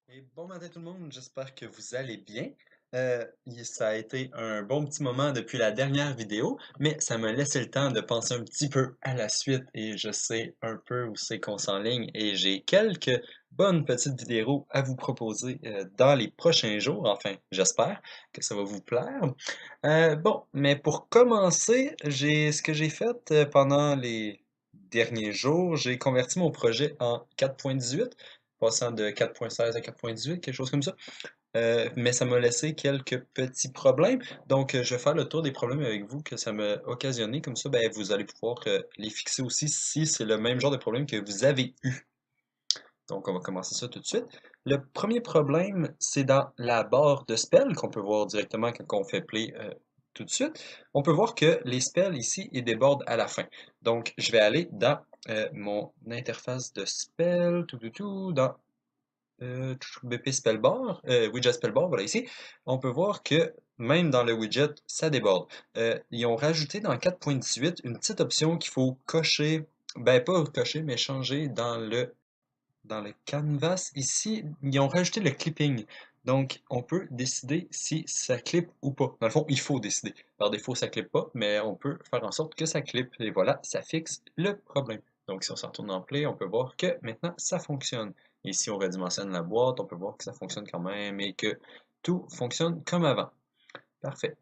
Et bon matin tout le monde, j'espère que vous allez bien. Ça a été un bon petit moment depuis la dernière vidéo, mais ça m'a laissé le temps de penser un petit peu à la suite et je sais un peu où c'est qu'on s'enligne et j'ai quelques bonnes petites vidéos à vous proposer dans les prochains jours. Enfin, j'espère que ça va vous plaire. Bon, mais pour commencer, ce que j'ai fait pendant les derniers jours, j'ai converti mon projet en 4.18 passant de 4.16 à 4.18, quelque chose comme ça. Mais ça m'a laissé quelques petits problèmes. Donc, je vais faire le tour des problèmes avec vous que ça m'a occasionné. Comme ça, ben, vous allez pouvoir les fixer aussi si c'est le même genre de problème que vous avez eu. Donc, on va commencer ça tout de suite. Le premier problème, c'est dans la barre de spell qu'on peut voir directement quand on fait play tout de suite. On peut voir que les spells ici, ils débordent à la fin. Donc, je vais aller dans mon interface de spell, dans BP Spellbar, widget Spellbar, voilà ici, on peut voir que même dans le widget, ça déborde. Ils ont rajouté dans 4.18 une petite option qu'il faut cocher, ben pas cocher, mais changer dans le canvas. Ici, ils ont rajouté le clipping. Donc, on peut décider si ça clip ou pas. Dans le fond, il faut décider. Par défaut, ça clip pas, mais on peut faire en sorte que ça clip. Et voilà, ça fixe le problème. Donc, si on s'en retourne en play, on peut voir que maintenant, ça fonctionne. Et si on redimensionne la boîte, on peut voir que ça fonctionne quand même et que tout fonctionne comme avant. Parfait.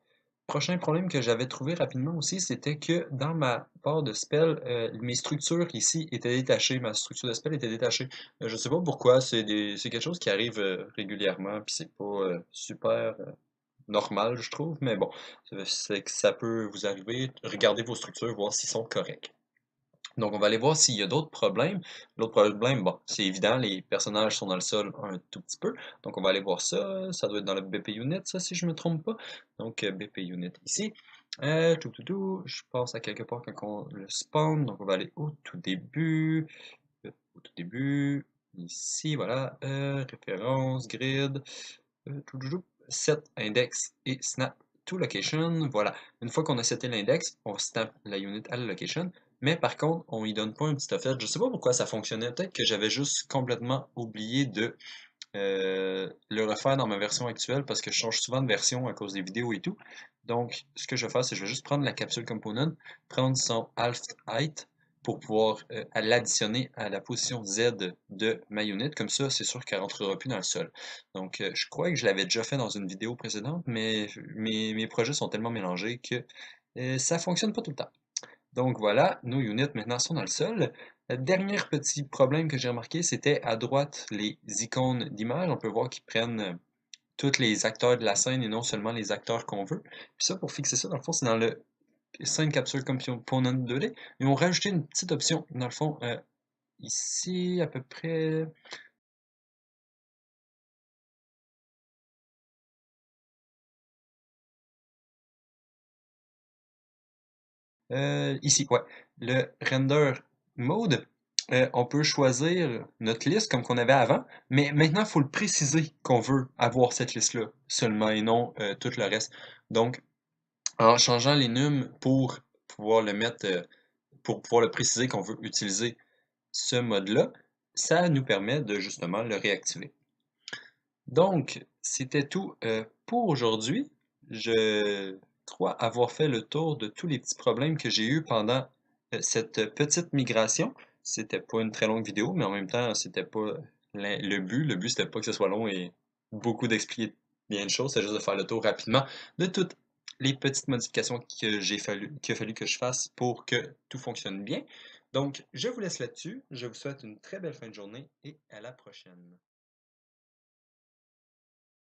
Prochain problème que j'avais trouvé rapidement aussi, c'était que dans ma barre de spell, mes structures ici étaient détachées. Ma structure de spell était détachée. Je sais pas pourquoi, c'est quelque chose qui arrive régulièrement, puis c'est pas super normal, je trouve, mais bon, c'est que ça peut vous arriver. Regardez vos structures, voir s'ils sont corrects. Donc, on va aller voir s'il y a d'autres problèmes. L'autre problème, bon, c'est évident, les personnages sont dans le sol un tout petit peu. Donc, on va aller voir ça. Ça doit être dans le BP Unit, ça, si je me trompe pas. Donc, BP Unit ici. Je passe à quelque part quand on le spawn. Donc, on va aller au tout début. Au tout début. Ici, voilà. Référence, grid. Set index et snap to location. Voilà. Une fois qu'on a seté l'index, on snap la unit à la location. Mais par contre, on y donne pas un petit offset. Je sais pas pourquoi ça fonctionnait. Peut-être que j'avais juste complètement oublié de le refaire dans ma version actuelle parce que je change souvent de version à cause des vidéos et tout. Donc, ce que je vais faire, c'est que je vais juste prendre la capsule component, prendre son alt height pour pouvoir l'additionner à la position Z de ma unit. Comme ça, c'est sûr qu'elle ne rentrera plus dans le sol. Donc, je crois que je l'avais déjà fait dans une vidéo précédente, mais mes projets sont tellement mélangés que ça fonctionne pas tout le temps. Donc voilà, nos units maintenant sont dans le sol. Le dernier petit problème que j'ai remarqué, c'était à droite les icônes d'image. On peut voir qu'ils prennent tous les acteurs de la scène et non seulement les acteurs qu'on veut. Puis ça, pour fixer ça, dans le fond, c'est dans le scène capture component 2D. Ils ont rajouté une petite option, dans le fond, ici, à peu près. Ici, ouais. Le render mode, on peut choisir notre liste comme qu'on avait avant, mais maintenant, il faut le préciser qu'on veut avoir cette liste-là seulement et non tout le reste. Donc, en changeant les nums pour pouvoir le mettre, pour pouvoir le préciser qu'on veut utiliser ce mode-là, ça nous permet de justement le réactiver. Donc, c'était tout pour aujourd'hui. Je crois avoir fait le tour de tous les petits problèmes que j'ai eus pendant cette petite migration. C'était pas une très longue vidéo, mais en même temps, c'était pas le but. Le but, c'était pas que ce soit long et beaucoup d'expliquer bien de choses. C'est juste de faire le tour rapidement de toutes les petites modifications qu'il a fallu que je fasse pour que tout fonctionne bien. Donc, je vous laisse là-dessus. Je vous souhaite une très belle fin de journée et à la prochaine.